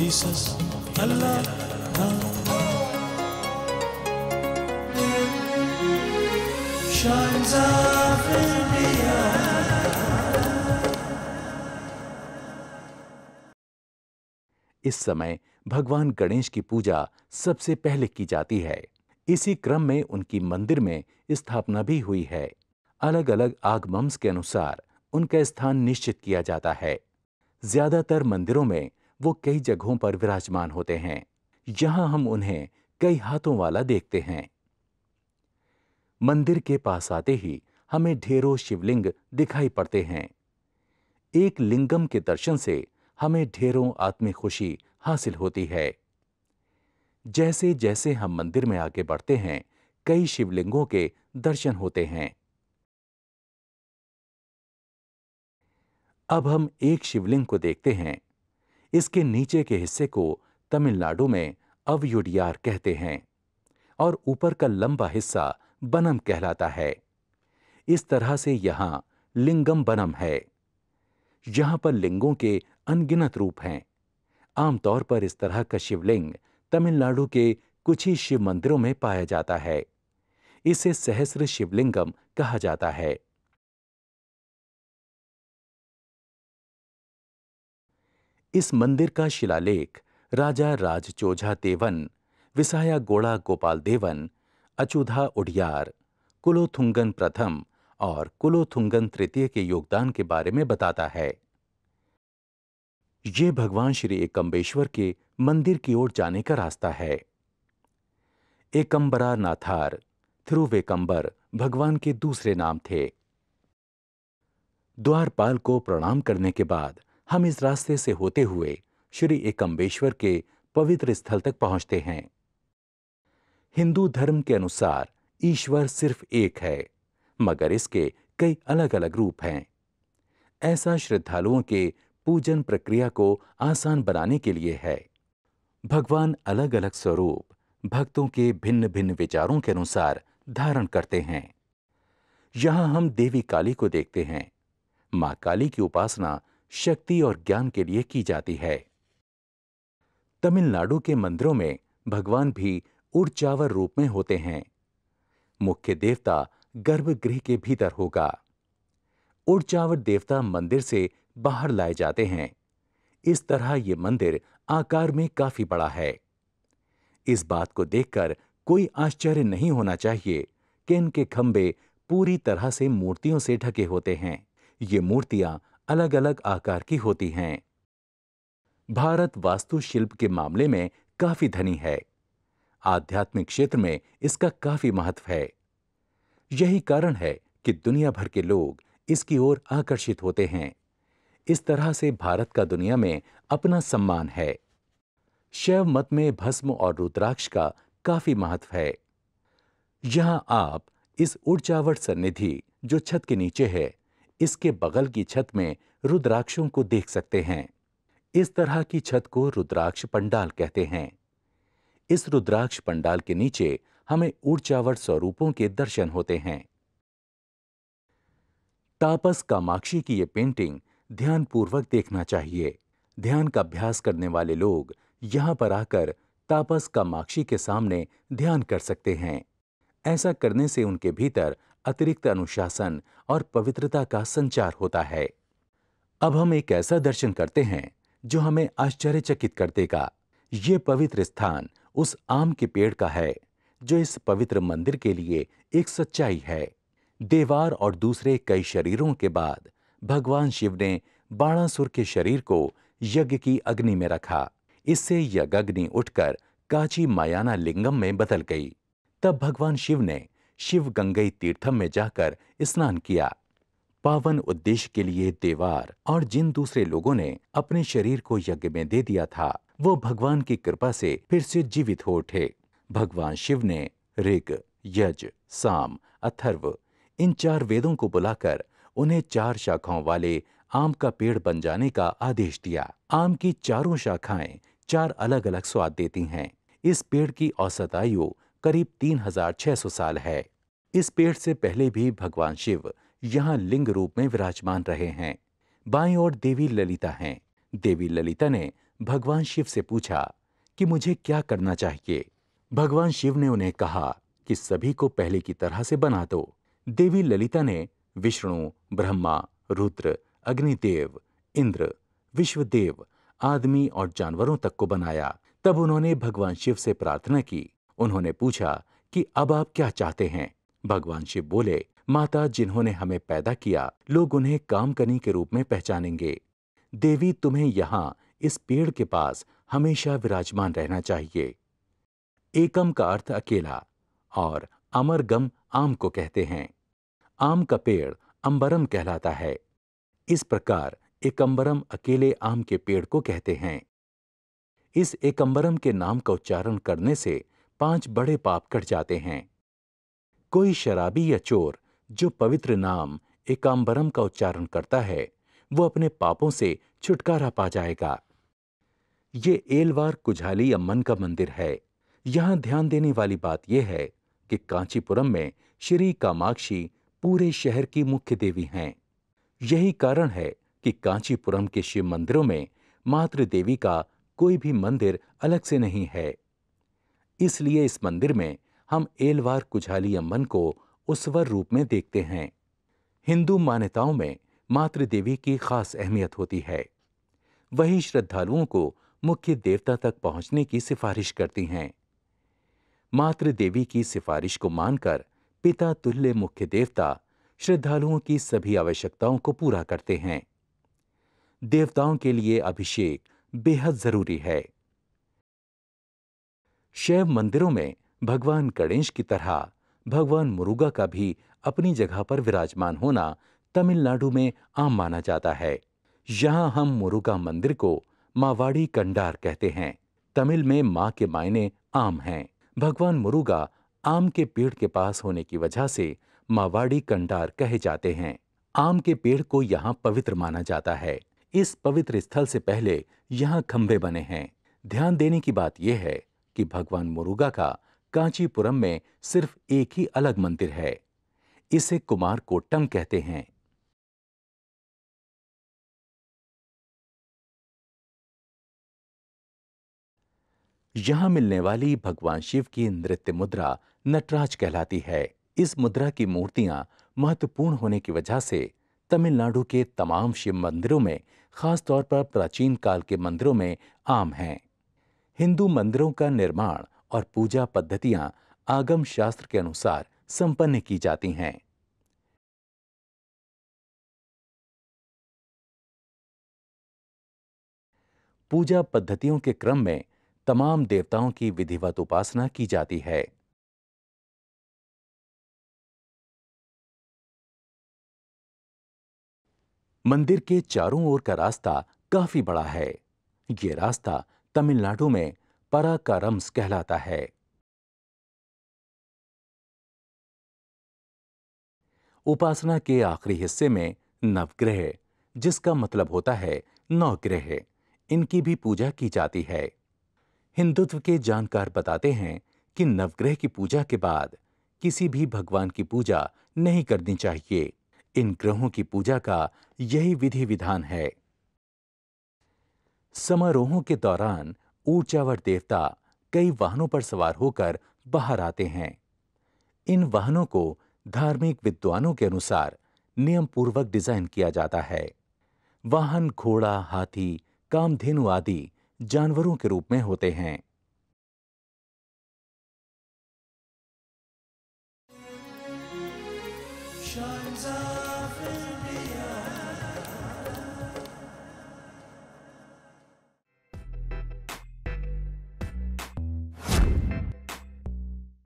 Jesus, Allah, shines of India. इस समय भगवान गणेश की पूजा सबसे पहले की जाती है। इसी क्रम में उनकी मंदिर में स्थापना भी हुई है। अलग अलग आगमम्स के अनुसार उनका स्थान निश्चित किया जाता है। ज्यादातर मंदिरों में वो कई जगहों पर विराजमान होते हैं। यहां हम उन्हें कई हाथों वाला देखते हैं। मंदिर के पास आते ही हमें ढेरों शिवलिंग दिखाई पड़ते हैं। एक लिंगम के दर्शन से हमें ढेरों आत्मिक खुशी हासिल होती है। जैसे जैसे हम मंदिर में आगे बढ़ते हैं, कई शिवलिंगों के दर्शन होते हैं। अब हम एक शिवलिंग को देखते हैं। इसके नीचे के हिस्से को तमिलनाडु में अवयुडियार कहते हैं और ऊपर का लंबा हिस्सा बनम कहलाता है। इस तरह से यहां लिंगम बनम है। यहां पर लिंगों के अनगिनत रूप हैं। आमतौर पर इस तरह का शिवलिंग तमिलनाडु के कुछ ही शिव मंदिरों में पाया जाता है। इसे सहस्र शिवलिंगम कहा जाता है। इस मंदिर का शिलालेख राजा राजचोझा देवन, विसाया गोड़ा गोपाल देवन, अचुधा उडियार, कुलोथुंगन प्रथम और कुलोथुंगन तृतीय के योगदान के बारे में बताता है। ये भगवान श्री एकम्बेश्वर के मंदिर की ओर जाने का रास्ता है। एकम्बरा नाथार, थिरुवेकम्बर भगवान के दूसरे नाम थे। द्वारपाल को प्रणाम करने के बाद हम इस रास्ते से होते हुए श्री एकम्बेश्वर के पवित्र स्थल तक पहुंचते हैं। हिंदू धर्म के अनुसार ईश्वर सिर्फ एक है, मगर इसके कई अलग अलग रूप हैं। ऐसा श्रद्धालुओं के पूजन प्रक्रिया को आसान बनाने के लिए है। भगवान अलग अलग स्वरूप भक्तों के भिन्न भिन्न विचारों के अनुसार धारण करते हैं। यहां हम देवी काली को देखते हैं। मां काली की उपासना शक्ति और ज्ञान के लिए की जाती है। तमिलनाडु के मंदिरों में भगवान भी उड़चावर रूप में होते हैं। मुख्य देवता गर्भगृह के भीतर होगा। उड़चावर देवता मंदिर से बाहर लाए जाते हैं। इस तरह ये मंदिर आकार में काफी बड़ा है। इस बात को देखकर कोई आश्चर्य नहीं होना चाहिए कि इनके खंभे पूरी तरह से मूर्तियों से ढके होते हैं। ये मूर्तियां अलग अलग आकार की होती हैं। भारत वास्तुशिल्प के मामले में काफी धनी है। आध्यात्मिक क्षेत्र में इसका काफी महत्व है। यही कारण है कि दुनिया भर के लोग इसकी ओर आकर्षित होते हैं। इस तरह से भारत का दुनिया में अपना सम्मान है। शैव मत में भस्म और रुद्राक्ष का काफी महत्व है। यहां आप इस उड़चावट सन्निधि जो छत के नीचे है, इसके बगल की छत में रुद्राक्षों को देख सकते हैं। इस तरह की छत को रुद्राक्ष पंडाल कहते हैं। इस रुद्राक्ष पंडाल के नीचे हमें उड़चावट स्वरूपों के दर्शन होते हैं। तापस कामाक्षी की ये पेंटिंग ध्यानपूर्वक देखना चाहिए। ध्यान का अभ्यास करने वाले लोग यहां पर आकर तापस कामाक्षी के सामने ध्यान कर सकते हैं। ऐसा करने से उनके भीतर अतिरिक्त अनुशासन और पवित्रता का संचार होता है। अब हम एक ऐसा दर्शन करते हैं जो हमें आश्चर्यचकित कर देगा। ये पवित्र स्थान उस आम के पेड़ का है जो इस पवित्र मंदिर के लिए एक सच्चाई है। देवार और दूसरे कई शरीरों के बाद भगवान शिव ने बाणासुर के शरीर को यज्ञ की अग्नि में रखा। इससे यज्ञाग्नि उठकर काची मायाना लिंगम में बदल गई। तब भगवान शिव ने शिव गंगई तीर्थम में जाकर स्नान किया। पावन उद्देश्य के लिए देवार और जिन दूसरे लोगों ने अपने शरीर को यज्ञ में दे दिया था, वो भगवान की कृपा से फिर से जीवित हो उठे। भगवान शिव ने ऋग, यज, साम, अथर्व इन 4 वेदों को बुलाकर उन्हें 4 शाखाओं वाले आम का पेड़ बन जाने का आदेश दिया। आम की चारों शाखाएं 4 अलग अलग स्वाद देती हैं। इस पेड़ की औसत आयु करीब 3600 साल है। इस पेड़ से पहले भी भगवान शिव यहाँ लिंग रूप में विराजमान रहे हैं। बाईं ओर देवी ललिता हैं। देवी ललिता ने भगवान शिव से पूछा कि मुझे क्या करना चाहिए। भगवान शिव ने उन्हें कहा कि सभी को पहले की तरह से बना दो। देवी ललिता ने विष्णु, ब्रह्मा, रुद्र, अग्निदेव, इंद्र, विश्वदेव, आदमी और जानवरों तक को बनाया। तब उन्होंने भगवान शिव से प्रार्थना की। उन्होंने पूछा कि अब आप क्या चाहते हैं। भगवान शिव बोले, माता, जिन्होंने हमें पैदा किया, लोग उन्हें कामकनी के रूप में पहचानेंगे। देवी, तुम्हें यहाँ इस पेड़ के पास हमेशा विराजमान रहना चाहिए। एकम का अर्थ अकेला और अमरगम आम को कहते हैं। आम का पेड़ अंबरम कहलाता है। इस प्रकार एकम्बरम अकेले आम के पेड़ को कहते हैं। इस एकम्बरम के नाम का उच्चारण करने से 5 बड़े पाप कट जाते हैं। कोई शराबी या चोर जो पवित्र नाम एकांबरम का उच्चारण करता है, वो अपने पापों से छुटकारा पा जाएगा। ये एलवार कुझाली अम्मन का मंदिर है। यहां ध्यान देने वाली बात यह है कि कांचीपुरम में श्री कामाक्षी पूरे शहर की मुख्य देवी हैं। यही कारण है कि कांचीपुरम के शिव मंदिरों में मातृ देवी का कोई भी मंदिर अलग से नहीं है। इसलिए इस मंदिर में हम एलवार कुझाली अम्मन को उसवर रूप में देखते हैं। हिंदू मान्यताओं में मातृ देवी की खास अहमियत होती है। वही श्रद्धालुओं को मुख्य देवता तक पहुंचने की सिफारिश करती हैं। मातृ देवी की सिफारिश को मानकर पिता तुल्य मुख्य देवता श्रद्धालुओं की सभी आवश्यकताओं को पूरा करते हैं। देवताओं के लिए अभिषेक बेहद जरूरी है। शैव मंदिरों में भगवान गणेश की तरह भगवान मुरुगा का भी अपनी जगह पर विराजमान होना तमिलनाडु में आम माना जाता है। यहां हम मुरुगा मंदिर को मावाड़ी कंडार कहते हैं। तमिल में मां के मायने आम हैं। भगवान मुरुगा आम के पेड़ के पास होने की वजह से मावाड़ी कंडार कहे जाते हैं। आम के पेड़ को यहाँ पवित्र माना जाता है। इस पवित्र स्थल से पहले यहाँ खंभे बने हैं। ध्यान देने की बात यह है कि भगवान मुरुगा का कांचीपुरम में सिर्फ एक ही अलग मंदिर है। इसे कुमार कोट्टम कहते हैं। यहां मिलने वाली भगवान शिव की नृत्य मुद्रा नटराज कहलाती है। इस मुद्रा की मूर्तियां महत्वपूर्ण होने की वजह से तमिलनाडु के तमाम शिव मंदिरों में, खास तौर पर प्राचीन काल के मंदिरों में आम हैं। हिंदू मंदिरों का निर्माण और पूजा पद्धतियां आगम शास्त्र के अनुसार संपन्न की जाती हैं। पूजा पद्धतियों के क्रम में तमाम देवताओं की विधिवत उपासना की जाती है। मंदिर के चारों ओर का रास्ता काफी बड़ा है। ये रास्ता तमिलनाडु में पराकारम्स कहलाता है। उपासना के आखिरी हिस्से में नवग्रह, जिसका मतलब होता है 9 ग्रह, इनकी भी पूजा की जाती है। हिंदुत्व के जानकार बताते हैं कि नवग्रह की पूजा के बाद किसी भी भगवान की पूजा नहीं करनी चाहिए। इन ग्रहों की पूजा का यही विधि विधान है। समारोहों के दौरान ऊर्जावर देवता कई वाहनों पर सवार होकर बाहर आते हैं। इन वाहनों को धार्मिक विद्वानों के अनुसार नियम पूर्वक डिजाइन किया जाता है। वाहन घोड़ा, हाथी, कामधेनु आदि जानवरों के रूप में होते हैं। Shines of India.